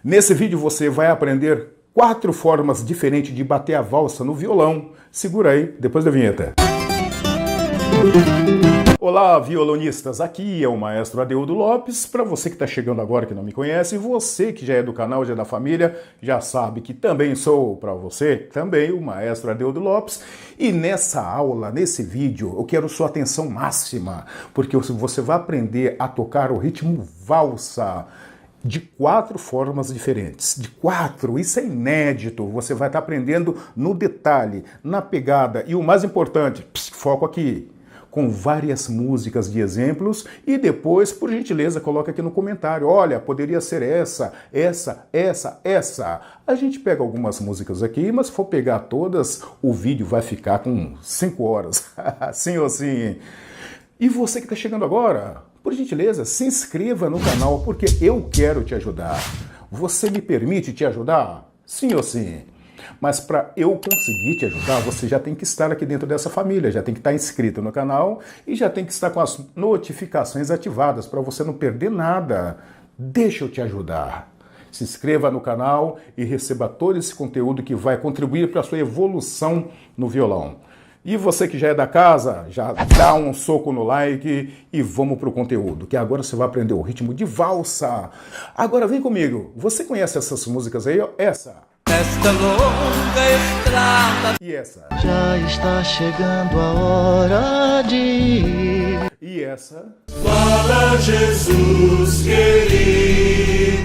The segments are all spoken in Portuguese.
Nesse vídeo você vai aprender 4 formas diferentes de bater a valsa no violão. Segura aí, depois da vinheta. Olá, violonistas! Aqui é o maestro Adeudo Lopes. Para você que está chegando agora que não me conhece, você que já é do canal, já é da família, já sabe que também sou, para você, também o maestro Adeudo Lopes. E nessa aula, nesse vídeo, eu quero sua atenção máxima, porque você vai aprender a tocar o ritmo valsa de 4 formas diferentes. De 4, isso é inédito. Você vai estar aprendendo no detalhe, na pegada e o mais importante, foco aqui, com várias músicas de exemplos e depois, por gentileza, coloca aqui no comentário, olha, poderia ser essa. A gente pega algumas músicas aqui, mas se for pegar todas, o vídeo vai ficar com 5 horas, sim ou sim. E você que está chegando agora, por gentileza, se inscreva no canal, porque eu quero te ajudar. Você me permite te ajudar? Sim ou sim? Mas para eu conseguir te ajudar, você já tem que estar aqui dentro dessa família, já tem que estar inscrito no canal e já tem que estar com as notificações ativadas para você não perder nada. Deixa eu te ajudar. Se inscreva no canal e receba todo esse conteúdo que vai contribuir para a sua evolução no violão. E você que já é da casa, já dá um soco no like e vamos para o conteúdo, que agora você vai aprender o ritmo de valsa. Agora vem comigo, você conhece essas músicas aí? Essa. Esta longa estrada. E essa. Já está chegando a hora de ir. E essa. Fala, Jesus querido.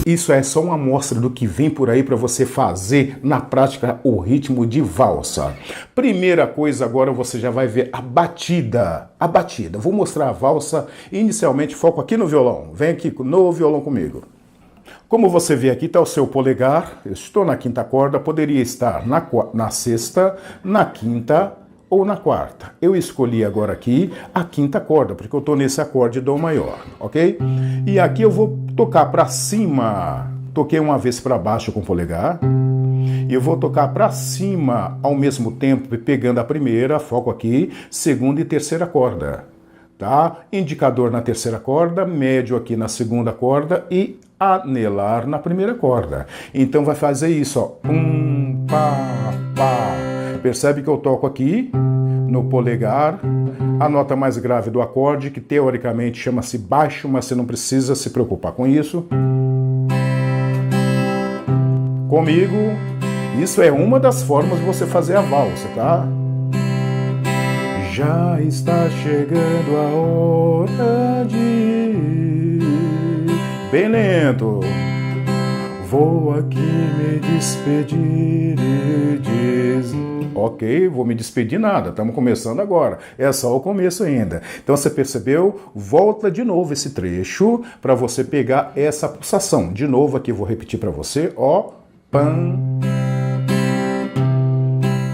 Isso é só uma amostra do que vem por aí para você fazer na prática o ritmo de valsa. Primeira coisa, agora você já vai ver a batida. A batida. Vou mostrar a valsa. Inicialmente, foco aqui no violão. Vem aqui no violão comigo. Como você vê aqui, está o seu polegar. Eu estou na 5ª corda, poderia estar na 6ª, na 5ª ou na 4ª. Eu escolhi agora aqui a 5ª corda, porque eu estou nesse acorde Dó maior, ok? E aqui eu vou tocar para cima. Toquei uma vez para baixo com o polegar. E eu vou tocar para cima ao mesmo tempo, pegando a primeira, foco aqui, 2ª e 3ª corda. Tá? Indicador na 3ª corda, médio aqui na 2ª corda e anelar na 1ª corda. Então vai fazer isso, ó. Pum, pá, pá. Percebe que eu toco aqui no polegar, a nota mais grave do acorde, que teoricamente chama-se baixo, mas você não precisa se preocupar com isso. Comigo, isso é uma das formas de você fazer a valsa, tá? Já está chegando a hora de ir. Bem lento. Vou aqui me despedir e dizer... Ok, vou me despedir nada, estamos começando agora. É só o começo ainda. Então você percebeu? Volta de novo esse trecho para você pegar essa pulsação. De novo aqui, vou repetir para você. Ó, pam.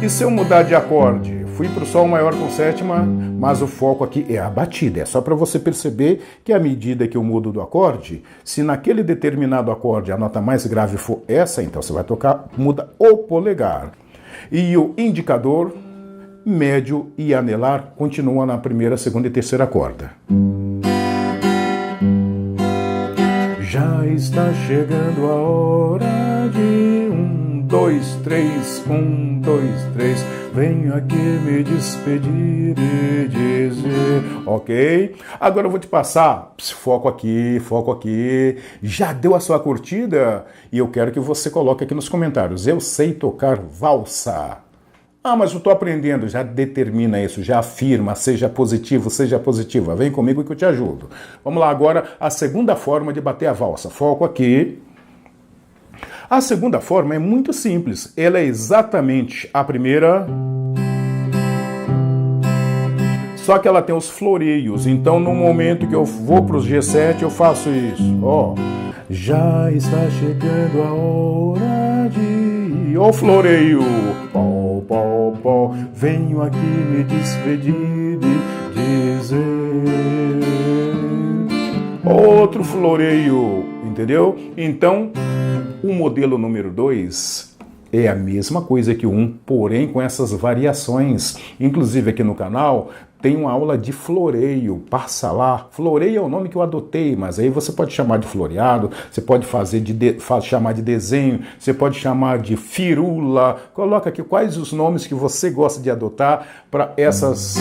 E se eu mudar de acorde? Fui para o Sol maior com 7ª, mas o foco aqui é a batida. É só para você perceber que à medida que eu mudo do acorde, se naquele determinado acorde a nota mais grave for essa, então você vai tocar, muda o polegar. E o indicador, médio e anelar continua na 1ª, 2ª e 3ª corda. Já está chegando a hora de 1, 2, 3, 1, 2, 3. Venho aqui me despedir e dizer... Ok? Agora eu vou te passar. Foco aqui, foco aqui. Já deu a sua curtida? E eu quero que você coloque aqui nos comentários. Eu sei tocar valsa. Ah, mas eu estou aprendendo. Já determina isso, já afirma. Seja positivo, seja positiva. Vem comigo que eu te ajudo. Vamos lá agora, a segunda forma de bater a valsa. Foco aqui. A segunda forma é muito simples. Ela é exatamente a primeira, só que ela tem os floreios. Então, no momento que eu vou para os G7, eu faço isso. Ó, já está chegando a hora de ir. Ó, o floreio. Pó, pó, pó. Venho aqui me despedir e dizer. Outro floreio, entendeu? Então, o modelo número 2 é a mesma coisa que o 1, porém com essas variações. Inclusive aqui no canal tem uma aula de floreio, passa lá. Floreio é o nome que eu adotei, mas aí você pode chamar de floreado, você pode chamar de desenho, você pode chamar de firula. Coloca aqui quais os nomes que você gosta de adotar para essas...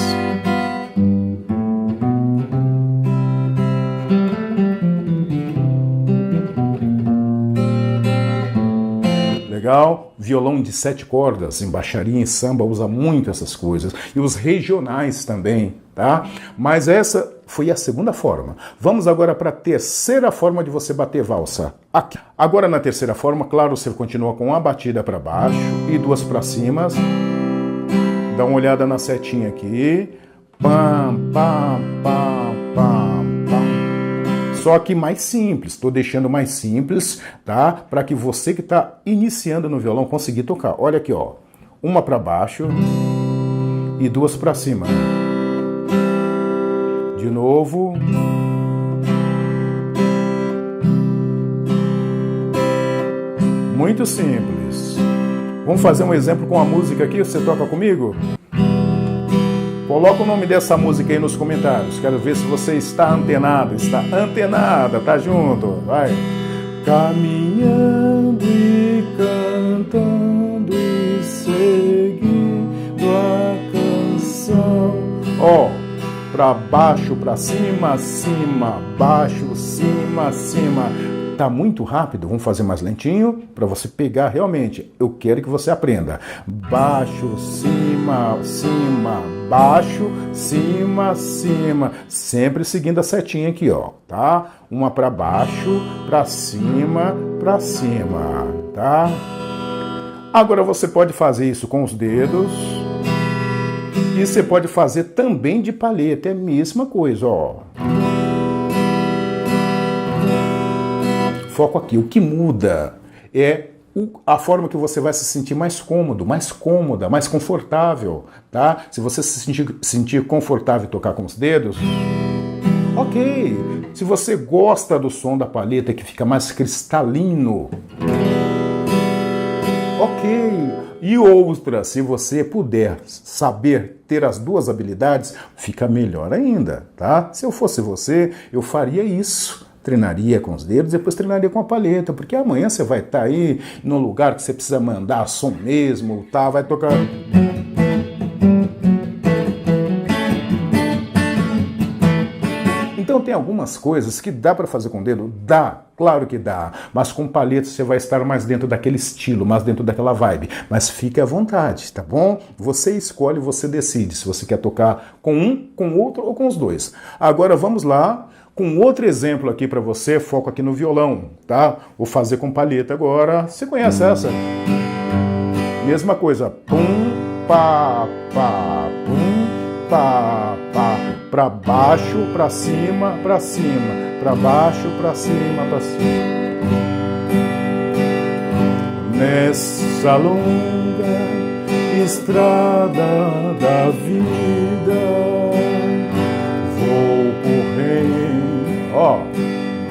Legal? Violão de 7 cordas, em baixaria, em samba, usa muito essas coisas. E os regionais também, tá? Mas essa foi a segunda forma. Vamos agora para a terceira forma de você bater valsa. Aqui. Agora na terceira forma, claro, você continua com uma batida para baixo e 2 para cima. Dá uma olhada na setinha aqui. Pam, pam, pam, pam. Só que mais simples, estou deixando mais simples, tá? Para que você que está iniciando no violão conseguir tocar. Olha aqui, ó. Uma para baixo e 2 para cima. De novo. Muito simples. Vamos fazer um exemplo com a música aqui, você toca comigo? Coloca o nome dessa música aí nos comentários. Quero ver se você está antenado. Está antenada, tá junto. Vai. Caminhando e cantando e seguindo a canção. Ó, pra baixo, pra cima, cima, baixo, cima, cima. Tá muito rápido, vamos fazer mais lentinho para você pegar realmente. Eu quero que você aprenda. Baixo, cima, cima, baixo, cima, cima. Sempre seguindo a setinha aqui, ó, tá? Uma para baixo, para cima, tá? Agora você pode fazer isso com os dedos. E você pode fazer também de palheta, é a mesma coisa, ó. Foco aqui. O que muda é a forma que você vai se sentir mais cômodo, mais cômoda, mais confortável, tá? Se você se sentir confortável em tocar com os dedos, ok. Se você gosta do som da palheta que fica mais cristalino, ok. E outra, se você puder saber ter as duas habilidades, fica melhor ainda, tá? Se eu fosse você, eu faria isso. Treinaria com os dedos, depois treinaria com a palheta, porque amanhã você vai estar aí num lugar que você precisa mandar som mesmo, tá? Vai tocar... Então tem algumas coisas que dá para fazer com o dedo? Dá, claro que dá, mas com palheta você vai estar mais dentro daquele estilo, mais dentro daquela vibe, mas fique à vontade, tá bom? Você escolhe, você decide se você quer tocar com um, com o outro ou com os dois. Agora vamos lá, com outro exemplo aqui para você, foco aqui no violão, tá? Vou fazer com palheta agora. Você conhece essa? Mesma coisa. Pum, pá, pá, pum, pá, pá. Pra baixo, pra cima, pra cima. Pra baixo, pra cima, pra cima. Nessa longa estrada da vida, vou correndo. Ó,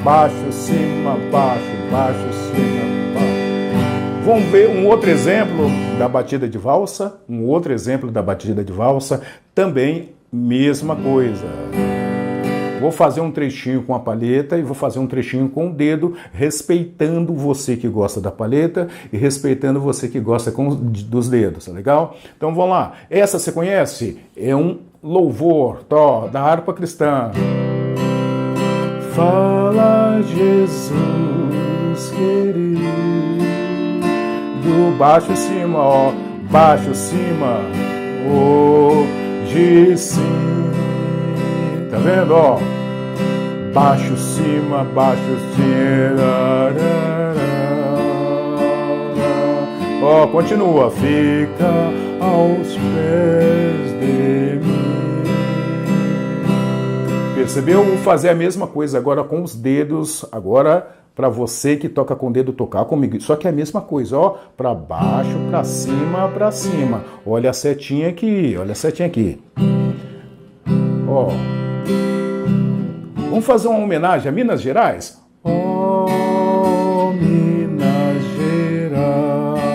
baixo, cima, baixo, baixo, cima, baixo. Vamos ver um outro exemplo da batida de valsa. Um outro exemplo da batida de valsa. Também, mesma coisa. Vou fazer um trechinho com a palheta e vou fazer um trechinho com o dedo, respeitando você que gosta da palheta e respeitando você que gosta dos dedos, tá legal? Então vamos lá. Essa você conhece? É um louvor, tó, da harpa cristã. Fala, Jesus querido. Baixo e cima, ó. Baixo, cima. Hoje sim. Tá vendo, ó? Baixo, cima, baixo, cima. Ó, continua. Fica aos pés de mim. Percebeu? Vou fazer a mesma coisa agora com os dedos, agora para você que toca com o dedo tocar comigo. Só que é a mesma coisa, ó, para baixo, para cima, para cima. Olha a setinha aqui, olha a setinha aqui. Ó. Vamos fazer uma homenagem a Minas Gerais? Oh, Minas Gerais.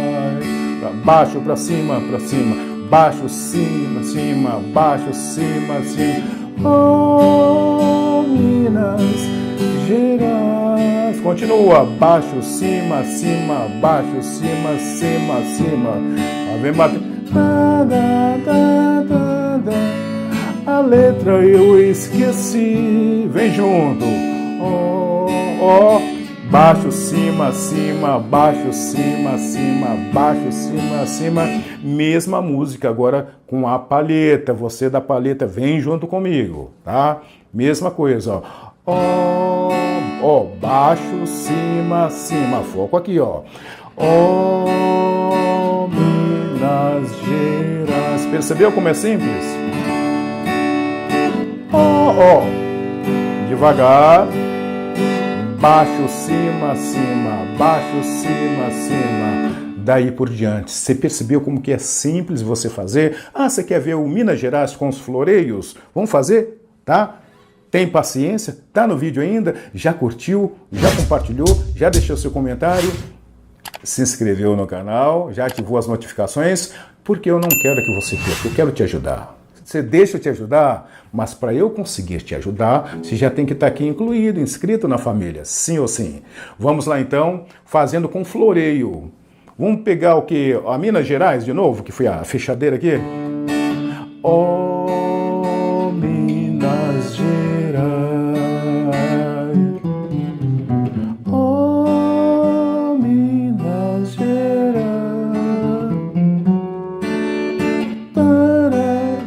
Para baixo, para cima, para cima. baixo, cima, cima, baixo, cima, cima. Oh, Minas Gerais. Continua, baixo, cima, cima, baixo, cima, cima, cima. Vem bater. A letra eu esqueci. Vem junto. Baixo, cima, cima, baixo, cima, cima, baixo, cima, cima. Mesma música, agora com a palheta. Você da palheta, vem junto comigo, tá? Mesma coisa, ó. Baixo, cima, cima. Foco aqui, ó. Minas Gerais. Percebeu como é simples? Devagar. Baixo, cima, cima, baixo, cima, cima. Daí por diante. Você percebeu como que é simples você fazer? Você quer ver o Minas Gerais com os floreios? Vamos fazer? Tá? Tem paciência? Tá no vídeo ainda? Já curtiu? Já compartilhou? Já deixou seu comentário? Se inscreveu no canal? Já ativou as notificações? Porque eu não quero que você perca, eu quero te ajudar. Você deixa eu te ajudar, mas para eu conseguir te ajudar, você já tem que estar aqui incluído, inscrito na família, sim ou sim. Vamos lá então, fazendo com floreio. Vamos pegar o que? A Minas Gerais de novo, que foi a fechadeira aqui. Minas Gerais. Minas Gerais.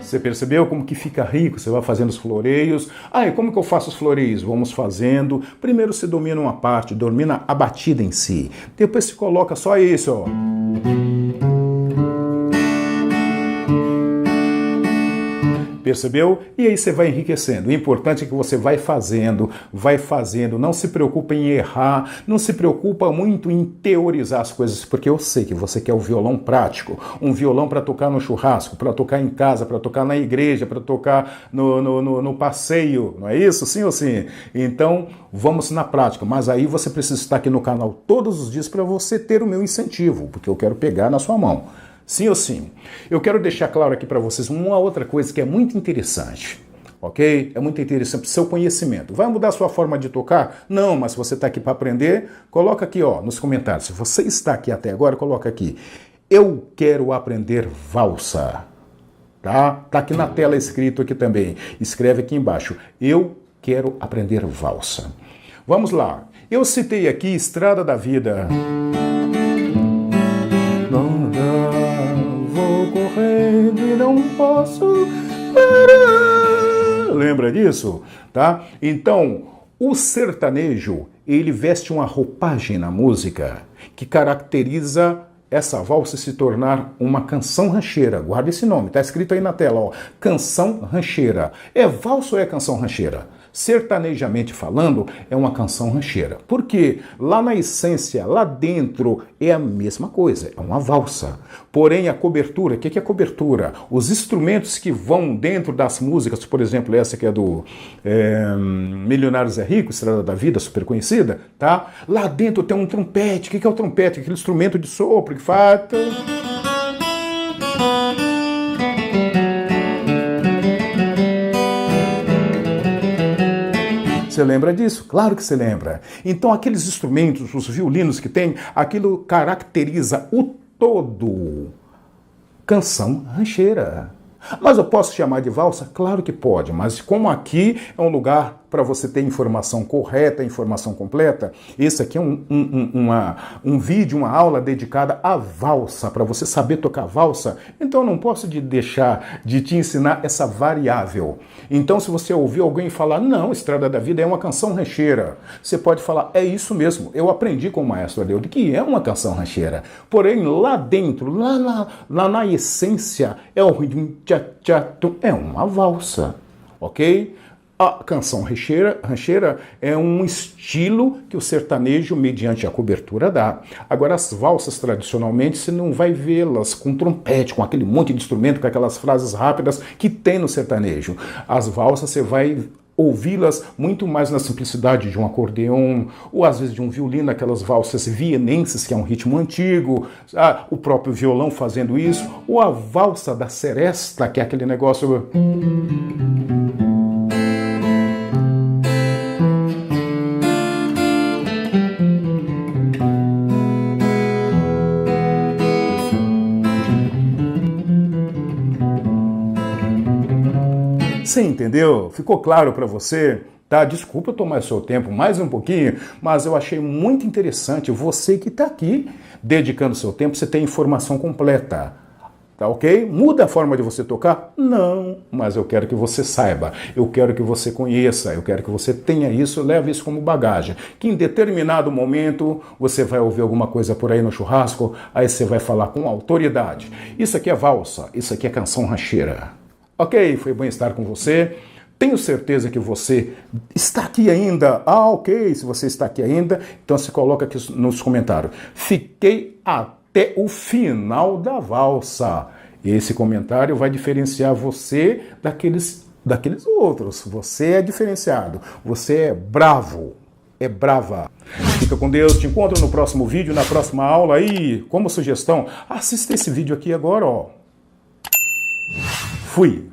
Você percebeu como que fica rico? Você vai fazendo os floreios. E como que eu faço os floreios? Vamos fazendo. Primeiro você domina uma parte, domina a batida em si. Depois você coloca só isso, ó. Percebeu? E aí você vai enriquecendo. O importante é que você vai fazendo. Não se preocupa em errar, não se preocupa muito em teorizar as coisas, porque eu sei que você quer um violão prático, um violão para tocar no churrasco, para tocar em casa, para tocar na igreja, para tocar no passeio, não é isso? Sim ou sim? Então, vamos na prática. Mas aí você precisa estar aqui no canal todos os dias para você ter o meu incentivo, porque eu quero pegar na sua mão. Sim ou sim? Eu quero deixar claro aqui para vocês uma outra coisa que é muito interessante, ok? É muito interessante para o seu conhecimento. Vai mudar a sua forma de tocar? Não, mas se você está aqui para aprender, coloca aqui, ó, nos comentários. Se você está aqui até agora, coloca aqui. Eu quero aprender valsa. Tá? Tá aqui na tela escrito aqui também. Escreve aqui embaixo. Eu quero aprender valsa. Vamos lá. Eu citei aqui Estrada da Vida. Correndo e não posso parar. Lembra disso? Tá? Então, o sertanejo, ele veste uma roupagem na música que caracteriza essa valsa se tornar uma canção rancheira. Guarda esse nome, tá escrito aí na tela, ó. Canção rancheira. É valsa ou é canção rancheira? Sertanejamente falando, é uma canção rancheira. Porque lá na essência, lá dentro, é a mesma coisa, é uma valsa. Porém, a cobertura, o que é cobertura? Os instrumentos que vão dentro das músicas, por exemplo, essa que é do Milionários é Rico, Estrada da Vida, super conhecida, tá? Lá dentro tem um trompete. O que é o trompete? Aquele instrumento de sopro que faz... Você lembra disso? Claro que você lembra. Então, aqueles instrumentos, os violinos que tem, aquilo caracteriza o todo. Canção rancheira. Mas eu posso chamar de valsa? Claro que pode, mas como aqui é um lugar para você ter informação correta, informação completa, esse aqui é um vídeo, uma aula dedicada à valsa, para você saber tocar valsa, então eu não posso deixar de te ensinar essa variável. Então se você ouvir alguém falar, não, Estrada da Vida é uma canção rancheira, você pode falar, é isso mesmo, eu aprendi com o maestro Adeudo que é uma canção rancheira, porém lá dentro, lá na essência, é o ritmo, é uma valsa, ok? A canção rancheira é um estilo que o sertanejo, mediante a cobertura, dá. Agora, as valsas, tradicionalmente, você não vai vê-las com trompete, com aquele monte de instrumento, com aquelas frases rápidas que tem no sertanejo. As valsas você vai ouvi-las muito mais na simplicidade de um acordeon, ou às vezes de um violino, aquelas valsas vienenses, que é um ritmo antigo, o próprio violão fazendo isso, ou a valsa da seresta, que é aquele negócio... Você entendeu? Ficou claro para você? Tá? Desculpa tomar seu tempo mais um pouquinho, mas eu achei muito interessante você que está aqui dedicando seu tempo, você tem informação completa. Tá ok? Muda a forma de você tocar? Não, mas eu quero que você saiba, eu quero que você conheça, eu quero que você tenha isso, leve isso como bagagem. Que em determinado momento você vai ouvir alguma coisa por aí no churrasco, aí você vai falar com autoridade. Isso aqui é valsa, isso aqui é canção rancheira. Ok, foi bom estar com você. Tenho certeza que você está aqui ainda. Ok, se você está aqui ainda, então se coloca aqui nos comentários. Fiquei até o final da valsa. Esse comentário vai diferenciar você daqueles outros. Você é diferenciado. Você é bravo. É brava. Fica com Deus. Te encontro no próximo vídeo, na próxima aula. E como sugestão, assista esse vídeo aqui agora, ó. Fui.